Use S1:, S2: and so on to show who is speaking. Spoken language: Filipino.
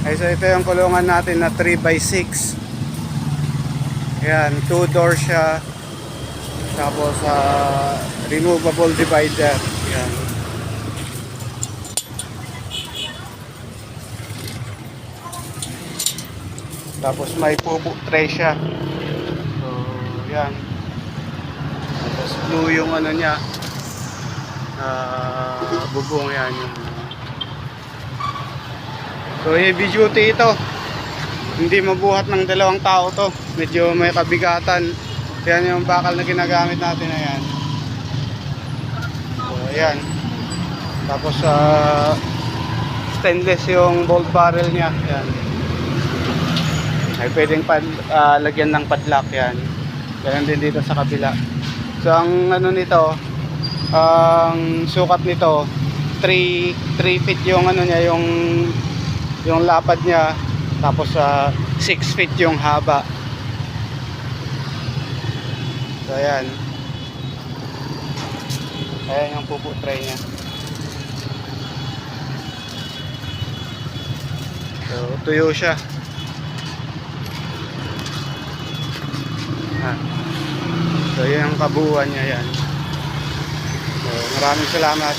S1: Ay, so ito yung kulungan natin na 3x6. Ayan, 2-door siya. Tapos removable divider. Ayan. Tapos may pupo tray siya. So, ayan. Tapos blue yung ano niya. Bubong yan yung. So heavy duty ito. Hindi mabuhat ng dalawang tao to. Medyo may kabigatan. Yan yung bakal na ginagamit natin, ayan. So ayan. Tapos stainless yung bolt barrel niya. Ayan. Ay pwedeng lagyan ng padlock yan. Ganun din dito sa kabila. So ang ano nito, ang sukat nito 3 feet yung ano niya, yung lapad niya, tapos 6 feet yung haba. So ayan. Ayan yung pupo tray niya. So tuyo siya. So yun yung kabuuan niya yan. So maraming salamat.